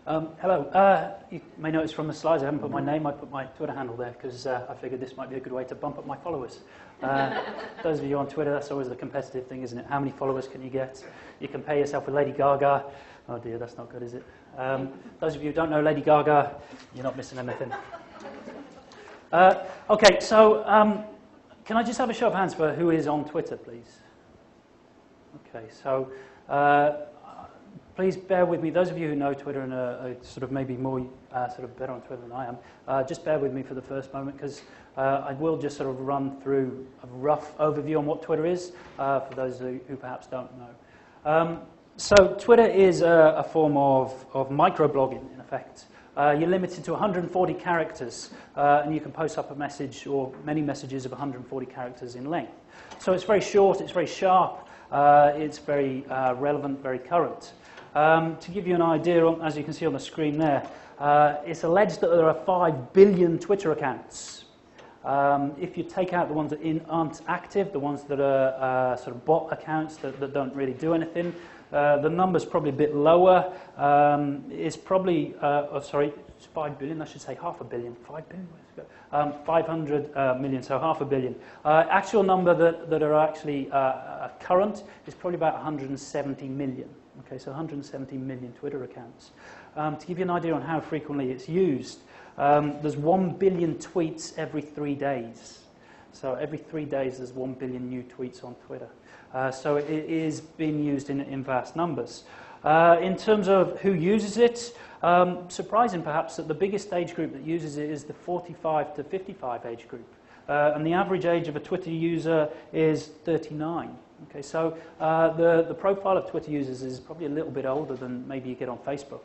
Hello. You may notice from the slides I haven't put my name. I put my Twitter handle there because I figured this might be a good way to bump up my followers. Those of you on Twitter, that's always the competitive thing, isn't it? How many followers can you get? You compare yourself with Lady Gaga. Oh dear, that's not good, is it? Those of you who don't know Lady Gaga, you're not missing anything. Okay, so can I just have a show of hands for who is on Twitter, please? Okay, so please bear with me. Those of you who know Twitter and are sort of maybe more sort of better on Twitter than I am, just bear with me for the first moment because I will just sort of run through a rough overview on what Twitter is for those who perhaps don't know. So Twitter is a form of microblogging, in effect. You're limited to 140 characters, and you can post up a message or many messages of 140 characters in length. So it's very short, it's very sharp, it's very relevant, very current. To give you an idea, as you can see on the screen there, it's alleged that there are 5 billion Twitter accounts. If you take out the ones that aren't active, the ones that are sort of bot accounts that don't really do anything, the number's probably a bit lower. It's probably, it's 5 billion, I should say half a billion. 5 billion? 500 million, so half a billion. Actual number that are actually current is probably about 170 million. Okay, so 170 million Twitter accounts. To give you an idea on how frequently it's used, there's 1 billion tweets every 3 days. So every 3 days there's 1 billion new tweets on Twitter. So it is being used in vast numbers. In terms of who uses it, surprising perhaps that the biggest age group that uses it is the 45 to 55 age group. And the average age of a Twitter user is 39. Okay, so the profile of Twitter users is probably a little bit older than maybe you get on Facebook.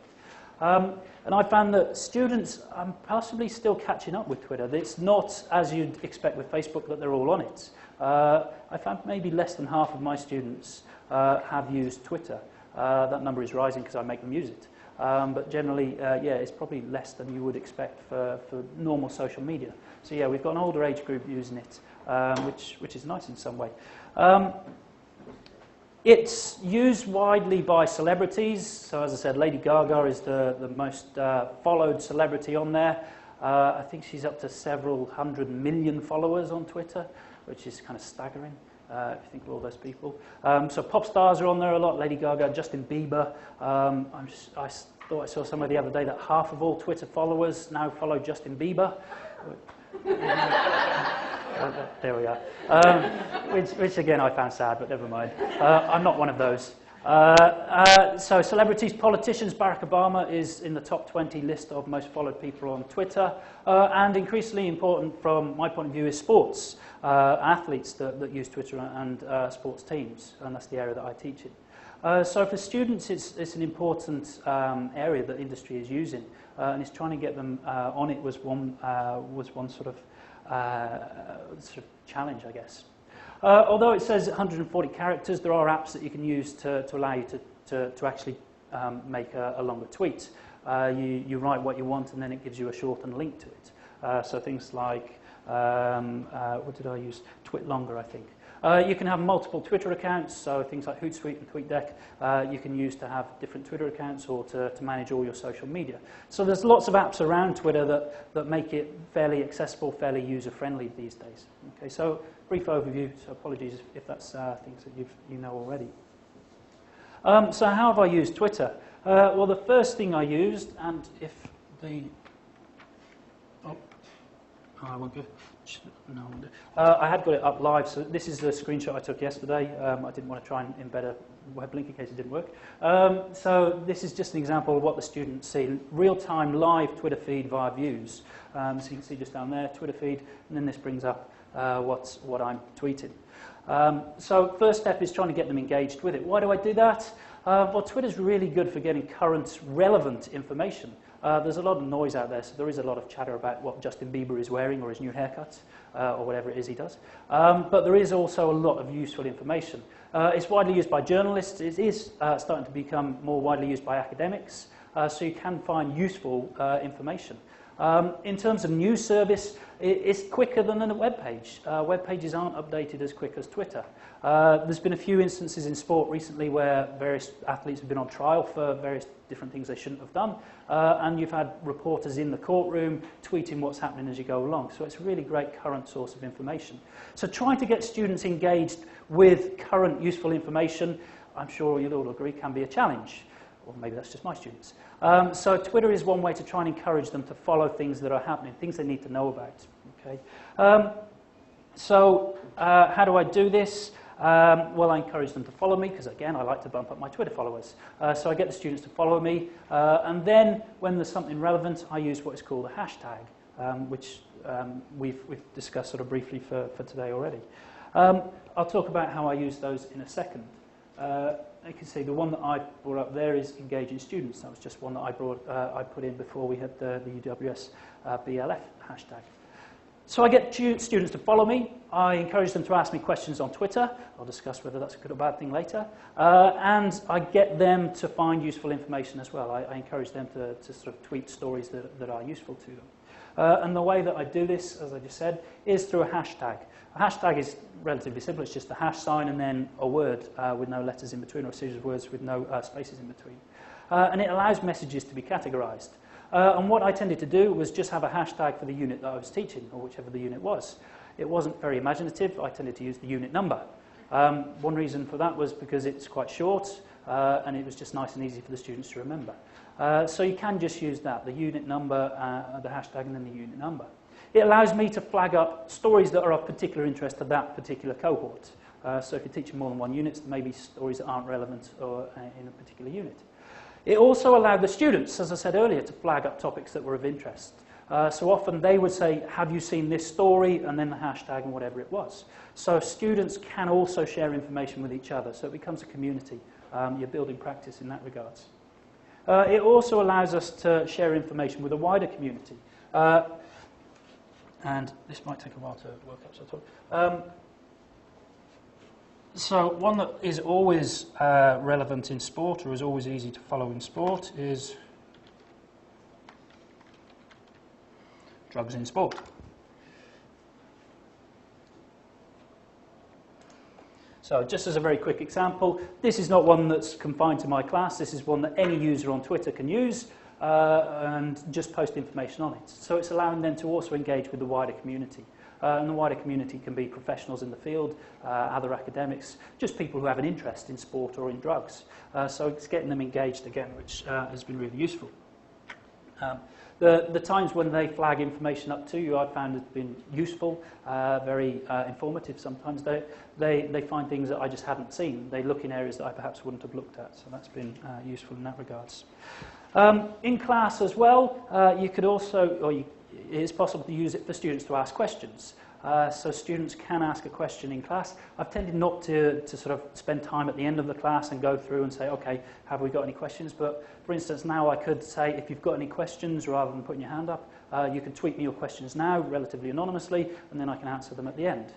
And I found that students are possibly still catching up with Twitter. It's not, as you'd expect with Facebook, that they're all on it. I found maybe less than half of my students have used Twitter. That number is rising because I make them use it. But generally, yeah, it's probably less than you would expect for normal social media. So yeah, we've got an older age group using it, which is nice in some way. It's used widely by celebrities. So as I said, Lady Gaga is the most followed celebrity on there. I think she's up to several 100 million followers on Twitter, which is kind of staggering if you think of all those people. So pop stars are on there a lot. Lady Gaga, Justin Bieber. I thought I saw somewhere the other day that half of all Twitter followers now follow Justin Bieber. There we are. Which again I found sad, but never mind. I'm not one of those. So celebrities, politicians, Barack Obama is in the top 20 list of most followed people on Twitter. And increasingly important from my point of view is sports, athletes that use Twitter and sports teams, and that's the area that I teach in. So for students, it's an important area that industry is using, and it's trying to get them on it was one sort of challenge, I guess. Although it says 140 characters, there are apps that you can use to allow you to actually make a longer tweet. You write what you want, and then it gives you a shortened link to it. So things like, what did I use? TwitLonger, I think. You can have multiple Twitter accounts, so things like Hootsuite and TweetDeck you can use to have different Twitter accounts or to manage all your social media. So there's lots of apps around Twitter that make it fairly accessible, fairly user-friendly these days. Okay, so brief overview, so apologies if that's things that you know already. So how have I used Twitter? Well, the first thing I used, and if the... I won't go. No, I had got it up live, so this is the screenshot I took yesterday. I didn't want to try and embed a web link in case it didn't work. So this is just an example of what the students see. Real-time live Twitter feed via views. So you can see just down there, Twitter feed, and then this brings up what I'm tweeting. So first step is trying to get them engaged with it. Why do I do that? Well, Twitter's really good for getting current, relevant information. There's a lot of noise out there, so there is a lot of chatter about what Justin Bieber is wearing or his new haircut or whatever it is he does. But there is also a lot of useful information. It's widely used by journalists. It is starting to become more widely used by academics, so you can find useful information. In terms of news service, it's quicker than a web page. Web pages aren't updated as quick as Twitter. There's been a few instances in sport recently where various athletes have been on trial for various different things they shouldn't have done, and you've had reporters in the courtroom tweeting what's happening as you go along. So it's a really great current source of information. So trying to get students engaged with current useful information, I'm sure you'll all agree, can be a challenge. Or maybe that's just my students. So Twitter is one way to try and encourage them to follow things that are happening, things they need to know about. Okay. How do I do this? Well, I encourage them to follow me because, again, I like to bump up my Twitter followers. So I get the students to follow me, and then when there's something relevant, I use what is called a hashtag, which we've discussed sort of briefly for today already. I'll talk about how I use those in a second. You can see the one that I brought up there is engaging students. That was just one that I put in before we had the UWS BLF hashtag. So I get students to follow me. I encourage them to ask me questions on Twitter. I'll discuss whether that's a good or bad thing later. And I get them to find useful information as well. I encourage them to sort of tweet stories that are useful to them. And the way that I do this, as I just said, is through a hashtag. A hashtag is relatively simple. It's just a hash sign and then a word with no letters in between, or a series of words with no spaces in between. And it allows messages to be categorized. And what I tended to do was just have a hashtag for the unit that I was teaching, or whichever the unit was. It wasn't very imaginative. I tended to use the unit number. One reason for that was because it's quite short, and it was just nice and easy for the students to remember. So you can just use that, the unit number, the hashtag, and then the unit number. It allows me to flag up stories that are of particular interest to that particular cohort. So if you're teaching more than one unit, there may be stories that aren't relevant or in a particular unit. It also allowed the students, as I said earlier, to flag up topics that were of interest. So often they would say, have you seen this story? And then the hashtag and whatever it was. So students can also share information with each other. So it becomes a community. You're building practice in that regards. It also allows us to share information with a wider community. And this might take a while to work up, so I thought. So one that is always relevant in sport, or is always easy to follow in sport, is drugs in sport. So just as a very quick example, this is not one that's confined to my class. This is one that any user on Twitter can use and just post information on it. So it's allowing them to also engage with the wider community. And the wider community can be professionals in the field, other academics, just people who have an interest in sport or in drugs. So it's getting them engaged again, which has been really useful. The times when they flag information up to you, I've found have been useful, very informative sometimes. They find things that I just hadn't seen. They look in areas that I perhaps wouldn't have looked at, so that's been useful in that regards. In class as well, you could also, it is possible to use it for students to ask questions. So students can ask a question in class. I've tended not to sort of spend time at the end of the class and go through and say, okay, have we got any questions? But for instance, now I could say, if you've got any questions, rather than putting your hand up, you can tweet me your questions now, relatively anonymously, and then I can answer them at the end.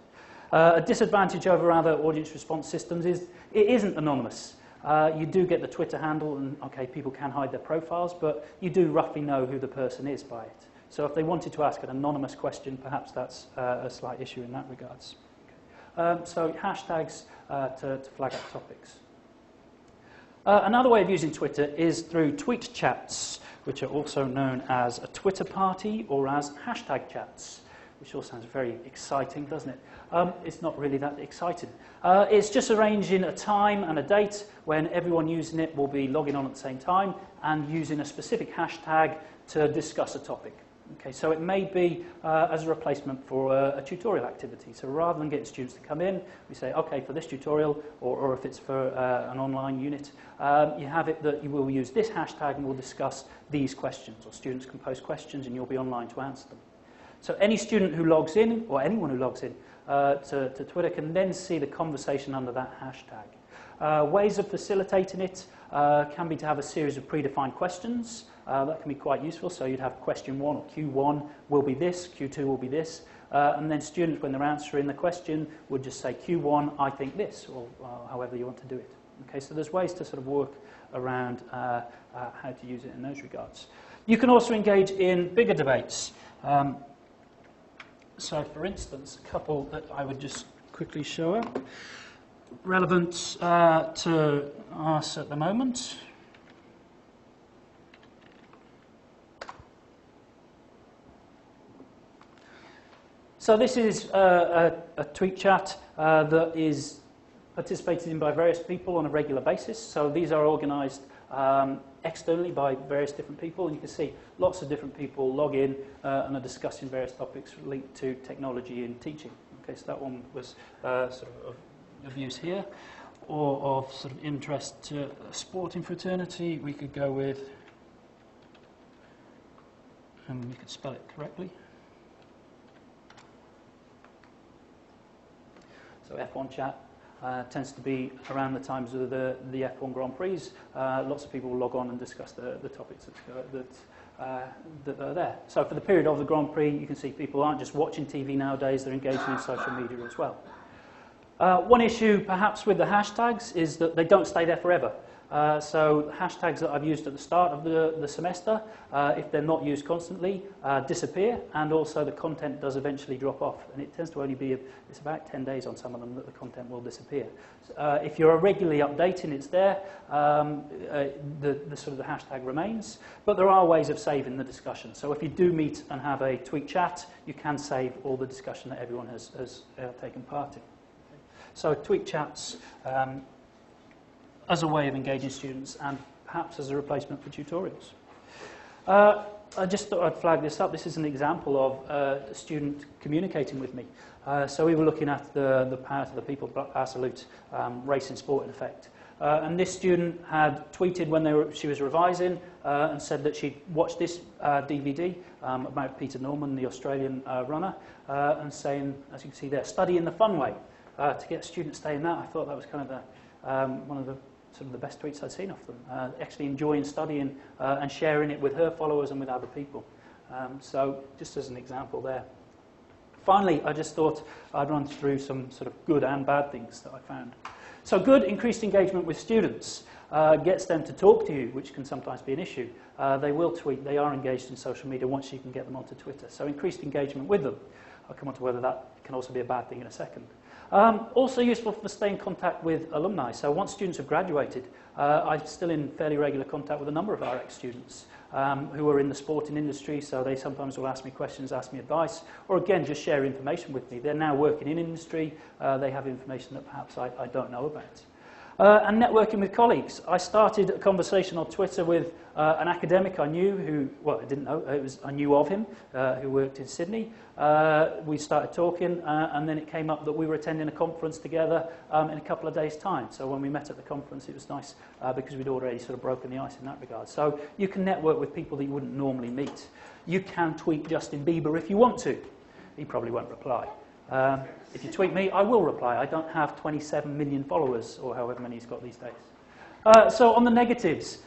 A disadvantage over other audience response systems is it isn't anonymous. You do get the Twitter handle, and okay, people can hide their profiles, but you do roughly know who the person is by it. So if they wanted to ask an anonymous question, perhaps that's a slight issue in that regards. Okay. So hashtags to flag up topics. Another way of using Twitter is through tweet chats, which are also known as a Twitter party or as hashtag chats, which all sounds very exciting, doesn't it? It's not really that exciting. It's just arranging a time and a date when everyone using it will be logging on at the same time and using a specific hashtag to discuss a topic. Okay, so it may be as a replacement for a tutorial activity. So rather than getting students to come in, we say, okay, for this tutorial, or if it's for an online unit, you have it that you will use this hashtag and we'll discuss these questions, or students can post questions and you'll be online to answer them. So any student who logs in, or anyone who logs in to Twitter, can then see the conversation under that hashtag. Ways of facilitating it can be to have a series of predefined questions. That can be quite useful. So you'd have question 1 or Q1 will be this, Q2 will be this, and then students, when they're answering the question, would just say Q1, I think this, or however you want to do it. Okay, so there's ways to sort of work around how to use it in those regards. You can also engage in bigger debates. So, for instance, a couple that I would just quickly show up, relevant to us at the moment. So this is a tweet chat that is participated in by various people on a regular basis. So these are organised externally by various different people. And you can see lots of different people log in and are discussing various topics linked to technology and teaching. Okay, so that one was sort of use here, or of sort of interest to a sporting fraternity. We could go with, and we could spell it correctly. So F1 chat tends to be around the times of the F1 Grand Prix. Lots of people log on and discuss the topics that are there. So for the period of the Grand Prix, you can see people aren't just watching TV nowadays, they're engaging in social media as well. One issue perhaps with the hashtags is that they don't stay there forever. So hashtags that I've used at the start of the semester, if they're not used constantly, disappear, and also the content does eventually drop off. And it tends to only be, it's about 10 days on some of them that the content will disappear. If you're regularly updating, it's there, the sort of the hashtag remains, but there are ways of saving the discussion. So if you do meet and have a tweet chat, you can save all the discussion that everyone has taken part in. So tweet chats, as a way of engaging students and perhaps as a replacement for tutorials. I just thought I'd flag this up. This is an example of a student communicating with me. So we were looking at the power to the people, our salute, race in sport in effect. And this student had tweeted when she was revising and said that she'd watched this DVD about Peter Norman, the Australian runner, and saying, as you can see there, study in the fun way. To get students staying that, I thought that was kind of one of the some of the best tweets I'd seen of them, actually enjoying studying and sharing it with her followers and with other people. So just as an example there. Finally, I just thought I'd run through some sort of good and bad things that I found. So good, increased engagement with students gets them to talk to you, which can sometimes be an issue. They will tweet, they are engaged in social media once you can get them onto Twitter. So increased engagement with them. I'll come on to whether that can also be a bad thing in a second. Also useful for staying in contact with alumni. So once students have graduated, I'm still in fairly regular contact with a number of our ex-students who are in the sporting industry, so they sometimes will ask me questions, ask me advice, or again, just share information with me. They're now working in industry, they have information that perhaps I don't know about. And networking with colleagues. I started a conversation on Twitter with an academic I knew who, well, I didn't know, I knew of him, who worked in Sydney. We started talking, and then it came up that we were attending a conference together in a couple of days' time. So when we met at the conference, it was nice because we'd already sort of broken the ice in that regard. So you can network with people that you wouldn't normally meet. You can tweet Justin Bieber if you want to. He probably won't reply. If you tweet me, I will reply. I don't have 27 million followers, or however many he's got these days. So on the negatives,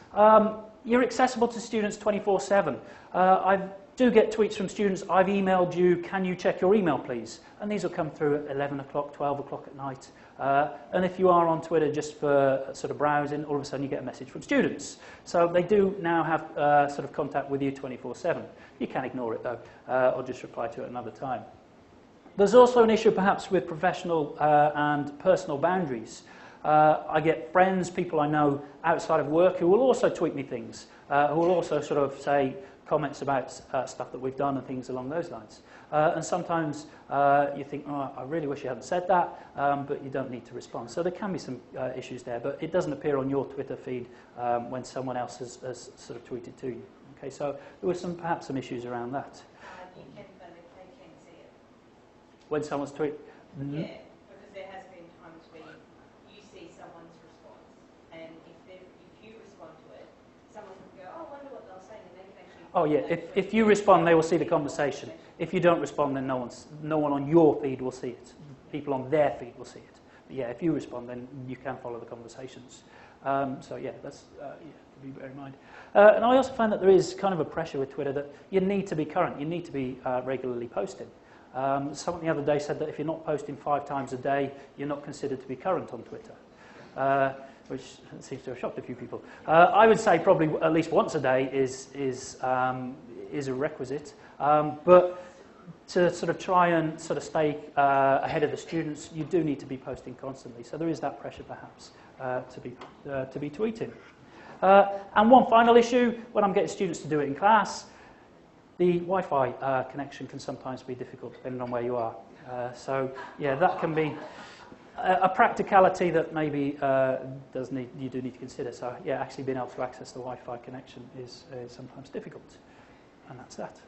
you're accessible to students 24/7. I do get tweets from students, I've emailed you, can you check your email please? And these will come through at 11 o'clock, 12 o'clock at night. And if you are on Twitter just for sort of browsing, all of a sudden you get a message from students. So they do now have sort of contact with you 24/7. You can ignore it though, or just reply to it another time. There's also an issue perhaps with professional and personal boundaries. I get friends, people I know outside of work who will also tweet me things, who will also sort of say comments about stuff that we've done and things along those lines. And sometimes you think, oh, I really wish you hadn't said that, but you don't need to respond. So there can be some issues there, but it doesn't appear on your Twitter feed when someone else has sort of tweeted to you. Okay, so there were perhaps some issues around that. When someone's tweet? Yeah, because there has been times where you see someone's response, and if you respond to it, someone can go, oh, I wonder what they'll say, and they can actually... Oh yeah, if you respond, they will see the conversation. If you don't respond, then no one on your feed will see it. People on their feed will see it. But yeah, if you respond, then you can follow the conversations. So yeah, that's to be bear in mind. And I also find that there is kind of a pressure with Twitter that you need to be current, you need to be regularly posting. Someone the other day said that if you're not posting 5 times a day, you're not considered to be current on Twitter. which seems to have shocked a few people. I would say probably at least once a day is a requisite, but to sort of try and sort of stay ahead of the students, you do need to be posting constantly. So there is that pressure, perhaps, to be tweeting. And one final issue, when I'm getting students to do it in class, the Wi-Fi connection can sometimes be difficult depending on where you are. So yeah, that can be a practicality that maybe you do need to consider. So yeah, actually being able to access the Wi-Fi connection is sometimes difficult. And that's that.